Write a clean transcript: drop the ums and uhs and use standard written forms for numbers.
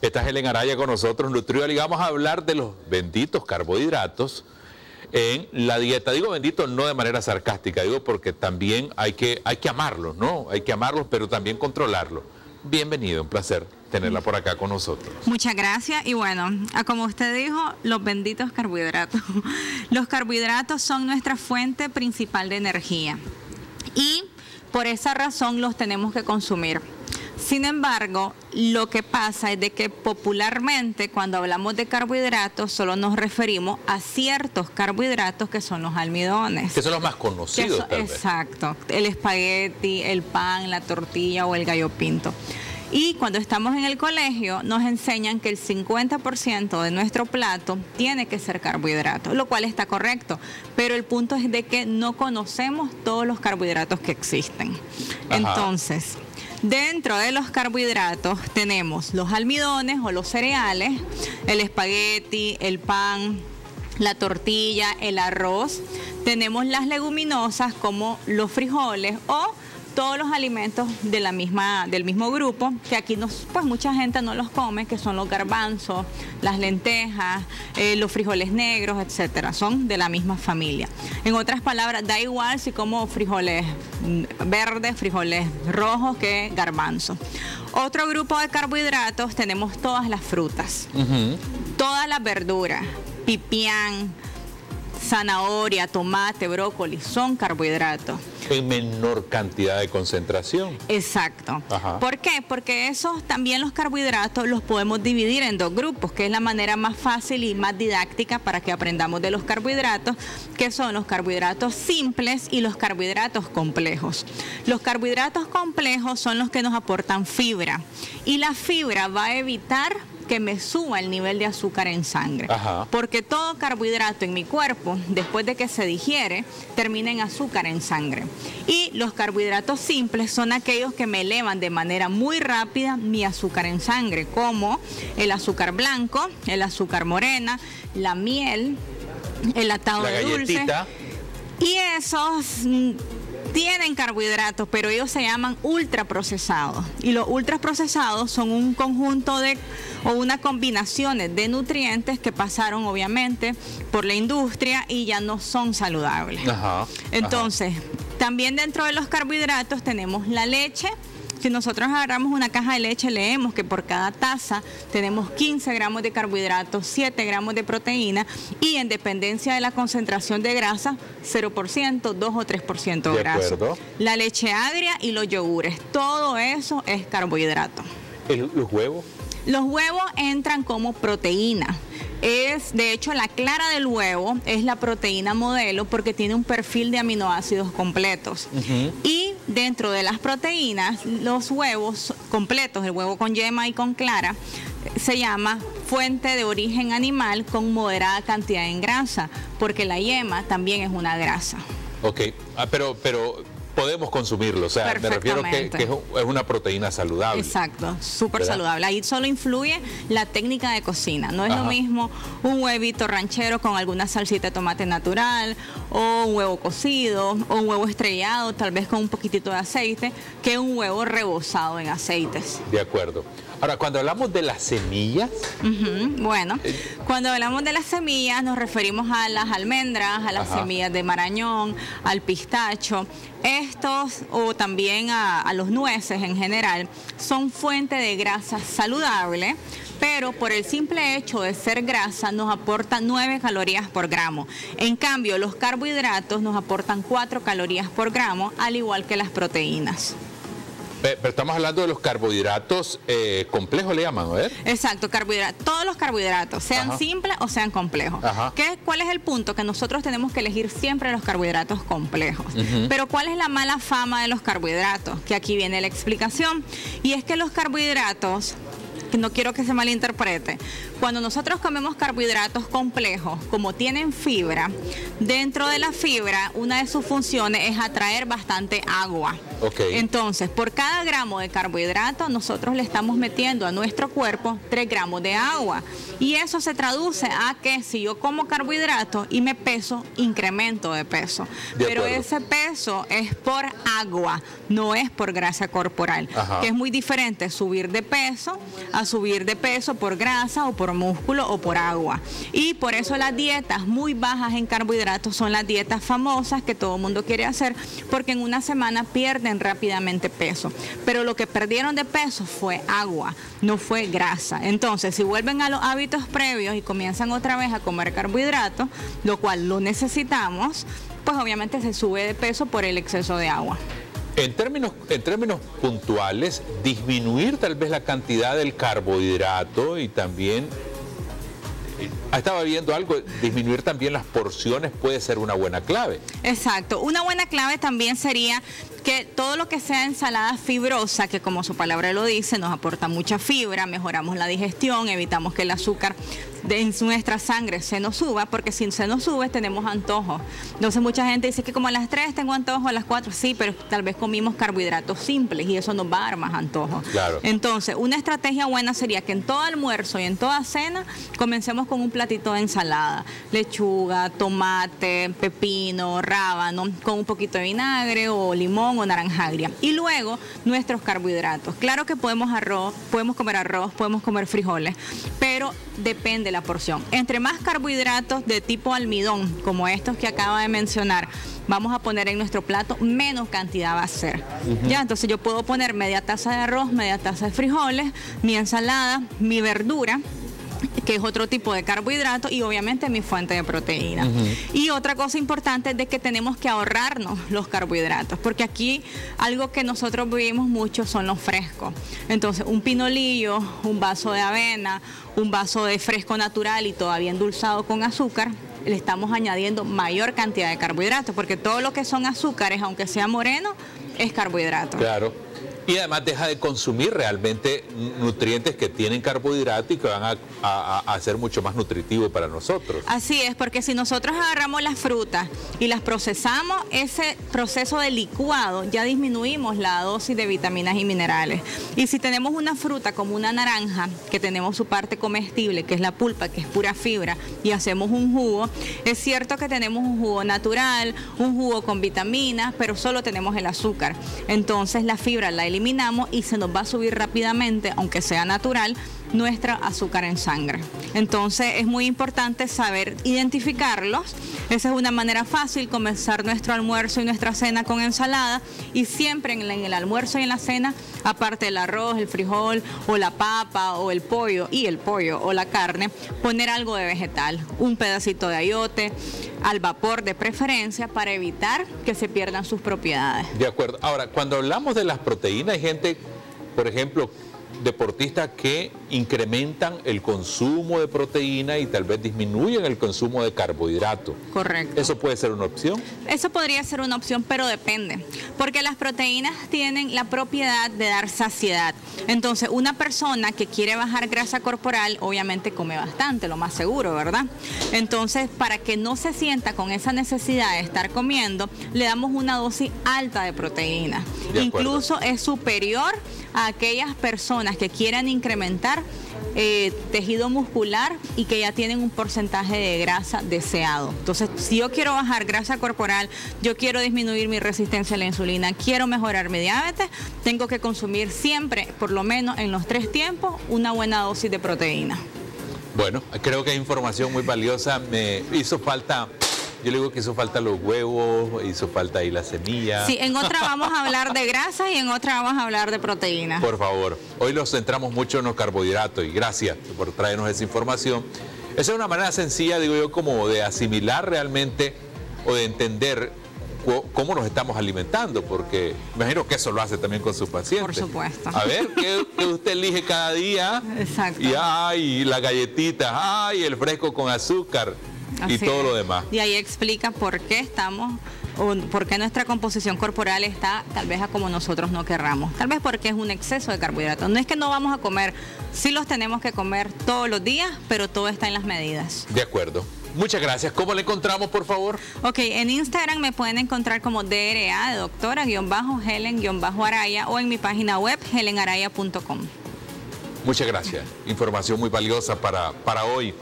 Está Helen Araya con nosotros, nutrióloga, y vamos a hablar de los benditos carbohidratos en la dieta. Digo bendito no de manera sarcástica, digo porque también hay que amarlos, ¿no? Hay que amarlos, pero también controlarlos. Bienvenido, un placer tenerla por acá con nosotros. Muchas gracias. Y bueno, como usted dijo, los benditos carbohidratos. Los carbohidratos son nuestra fuente principal de energía y por esa razón los tenemos que consumir. Sin embargo, lo que pasa es de que popularmente cuando hablamos de carbohidratos solo nos referimos a ciertos carbohidratos que son los almidones. Que son los más conocidos, tal vez. Exacto, el espagueti, el pan, la tortilla o el gallo pinto. Y cuando estamos en el colegio nos enseñan que el 50% de nuestro plato tiene que ser carbohidratos, lo cual está correcto, pero el punto es de que no conocemos todos los carbohidratos que existen. Ajá. Entonces, dentro de los carbohidratos tenemos los almidones o los cereales, el espagueti, el pan, la tortilla, el arroz. Tenemos las leguminosas como los frijoles o todos los alimentos de del mismo grupo, que aquí pues mucha gente no los come, que son los garbanzos, las lentejas, los frijoles negros, etcétera. Son de la misma familia. En otras palabras, da igual si como frijoles verdes, frijoles rojos que garbanzos. Otro grupo de carbohidratos tenemos todas las frutas, todas las verduras, pipián, zanahoria, tomate, brócoli, son carbohidratos. En menor cantidad de concentración. Exacto. Ajá. ¿Por qué? Porque esos también los carbohidratos los podemos dividir en dos grupos, que es la manera más fácil y más didáctica para que aprendamos de los carbohidratos, que son los carbohidratos simples y los carbohidratos complejos. Los carbohidratos complejos son los que nos aportan fibra y la fibra va a evitar que me suba el nivel de azúcar en sangre. Ajá. Porque todo carbohidrato en mi cuerpo, después de que se digiere, termina en azúcar en sangre. Y los carbohidratos simples son aquellos que me elevan de manera muy rápida mi azúcar en sangre, como el azúcar blanco, el azúcar morena, la miel, el atado de dulce. Y esos tienen carbohidratos, pero ellos se llaman ultraprocesados. Y los ultraprocesados son un conjunto o una combinación de nutrientes que pasaron obviamente por la industria y ya no son saludables. Ajá, entonces, también dentro de los carbohidratos tenemos la leche. Si nosotros agarramos una caja de leche, leemos que por cada taza tenemos 15 gramos de carbohidratos, 7 gramos de proteína y en dependencia de la concentración de grasa, 0%, 2 o 3% de grasa. La leche agria y los yogures, todo eso es carbohidrato. ¿Los huevos? Los huevos entran como proteína. De hecho, la clara del huevo es la proteína modelo porque tiene un perfil de aminoácidos completos. Y dentro de las proteínas, los huevos completos, el huevo con yema y con clara, se llama fuente de origen animal con moderada cantidad en grasa, porque la yema también es una grasa. Ok, pero podemos consumirlo, o sea, me refiero que es una proteína saludable. Exacto, súper saludable. Ahí solo influye la técnica de cocina. No es lo mismo un huevito ranchero con alguna salsita de tomate natural, o un huevo cocido, o un huevo estrellado, tal vez con un poquitito de aceite, que un huevo rebozado en aceites. De acuerdo. Ahora, cuando hablamos de las semillas... Bueno, cuando hablamos de las semillas nos referimos a las almendras, a las semillas de marañón, al pistacho. Estos, o también a los nueces en general, son fuente de grasa saludable, pero por el simple hecho de ser grasa nos aporta 9 calorías por gramo. En cambio, los carbohidratos nos aportan 4 calorías por gramo, al igual que las proteínas. Pero estamos hablando de los carbohidratos complejos, le llaman, ¿ver? Exacto, carbohidratos. Todos los carbohidratos, sean simples o sean complejos. ¿Cuál es el punto? Que nosotros tenemos que elegir siempre los carbohidratos complejos. Pero ¿cuál es la mala fama de los carbohidratos? Que aquí viene la explicación. Y es que los carbohidratos, que no quiero que se malinterprete, cuando nosotros comemos carbohidratos complejos, como tienen fibra, dentro de la fibra, una de sus funciones es atraer bastante agua. Okay. Entonces, por cada gramo de carbohidrato, nosotros le estamos metiendo a nuestro cuerpo 3 gramos de agua. Y eso se traduce a que si yo como carbohidratos y me peso, incremento de peso. Pero ese peso es por agua, no es por grasa corporal. Ajá. Que es muy diferente subir de peso a subir de peso por grasa o por músculo o por agua. Y por eso las dietas muy bajas en carbohidratos son las dietas famosas que todo el mundo quiere hacer, porque en una semana pierden rápidamente peso. Pero lo que perdieron de peso fue agua, no fue grasa. Entonces, si vuelven a los hábitos previos y comienzan otra vez a comer carbohidratos, lo cual lo necesitamos, pues obviamente se sube de peso por el exceso de agua. En términos puntuales, disminuir tal vez la cantidad del carbohidrato y también, estaba viendo algo, disminuir también las porciones puede ser una buena clave. Exacto. Una buena clave también sería que todo lo que sea ensalada fibrosa, que como su palabra lo dice, nos aporta mucha fibra, mejoramos la digestión, evitamos que el azúcar en nuestra sangre se nos suba, porque si se nos sube tenemos antojos. Entonces mucha gente dice que como a las 3 tengo antojos, a las 4 sí, pero tal vez comimos carbohidratos simples y eso nos va a dar más antojos. Claro. Entonces, una estrategia buena sería que en todo almuerzo y en toda cena comencemos con un platito de ensalada, lechuga, tomate, pepino, rábano, con un poquito de vinagre o limón o naranja agria. Y luego nuestros carbohidratos. Claro que podemos comer arroz, podemos comer frijoles, pero depende la porción. Entre más carbohidratos de tipo almidón, como estos que acaba de mencionar, vamos a poner en nuestro plato, menos cantidad va a ser. Ya, entonces yo puedo poner media taza de arroz, media taza de frijoles, mi ensalada, mi verdura, que es otro tipo de carbohidrato, y obviamente mi fuente de proteína. Y otra cosa importante es de que tenemos que ahorrarnos los carbohidratos, porque aquí algo que nosotros vivimos mucho son los frescos. Entonces, un pinolillo, un vaso de avena, un vaso de fresco natural y todavía endulzado con azúcar, le estamos añadiendo mayor cantidad de carbohidratos, porque todo lo que son azúcares, aunque sea moreno, es carbohidrato. Claro. Y además deja de consumir realmente nutrientes que tienen carbohidrato y que van a ser mucho más nutritivos para nosotros. Así es, porque si nosotros agarramos las frutas y las procesamos, ese proceso de licuado ya disminuimos la dosis de vitaminas y minerales. Y si tenemos una fruta como una naranja, que tenemos su parte comestible, que es la pulpa, que es pura fibra, y hacemos un jugo, es cierto que tenemos un jugo natural, un jugo con vitaminas, pero solo tenemos el azúcar. Entonces la fibra la eliminamos y se nos va a subir rápidamente, aunque sea natural, nuestra azúcar en sangre. Entonces es muy importante saber identificarlos. Esa es una manera fácil, comenzar nuestro almuerzo y nuestra cena con ensalada, y siempre en el almuerzo y en la cena, aparte del arroz, el frijol o la papa o el pollo o la carne, poner algo de vegetal, un pedacito de ayote, al vapor de preferencia, para evitar que se pierdan sus propiedades. De acuerdo. Ahora, cuando hablamos de las proteínas, hay gente, por ejemplo, deportistas que incrementan el consumo de proteína y tal vez disminuyen el consumo de carbohidratos. Correcto. ¿Eso puede ser una opción? Eso podría ser una opción, pero depende, porque las proteínas tienen la propiedad de dar saciedad. Entonces, una persona que quiere bajar grasa corporal, obviamente come bastante, lo más seguro, ¿verdad? Entonces, para que no se sienta con esa necesidad de estar comiendo, le damos una dosis alta de proteína. Incluso es superior a aquellas personas que quieran incrementar tejido muscular y que ya tienen un porcentaje de grasa deseado. Entonces, si yo quiero bajar grasa corporal, yo quiero disminuir mi resistencia a la insulina, quiero mejorar mi diabetes, tengo que consumir siempre, por lo menos en los 3 tiempos, una buena dosis de proteína. Bueno, creo que es información muy valiosa. Me hizo falta... Yo le digo que hizo falta los huevos, hizo falta ahí la semilla. Sí, en otra vamos a hablar de grasa y en otra vamos a hablar de proteína. Por favor, hoy nos centramos mucho en los carbohidratos y gracias por traernos esa información. Esa es una manera sencilla, digo yo, como de asimilar realmente o de entender cómo nos estamos alimentando, porque me imagino que eso lo hace también con sus pacientes. Por supuesto. A ver, ¿qué usted elige cada día? Exacto. Y ay, la galletita, ay, el fresco con azúcar. Así y todo lo demás. Y ahí explica por qué estamos, o por qué nuestra composición corporal está tal vez a como nosotros no querramos. Tal vez porque es un exceso de carbohidratos. No es que no vamos a comer, sí los tenemos que comer todos los días, pero todo está en las medidas. De acuerdo. Muchas gracias. ¿Cómo le encontramos, por favor? Ok, en Instagram me pueden encontrar como DRA, de doctora-Helen-Araya, o en mi página web, helenaraya.com. Muchas gracias. Información muy valiosa para hoy.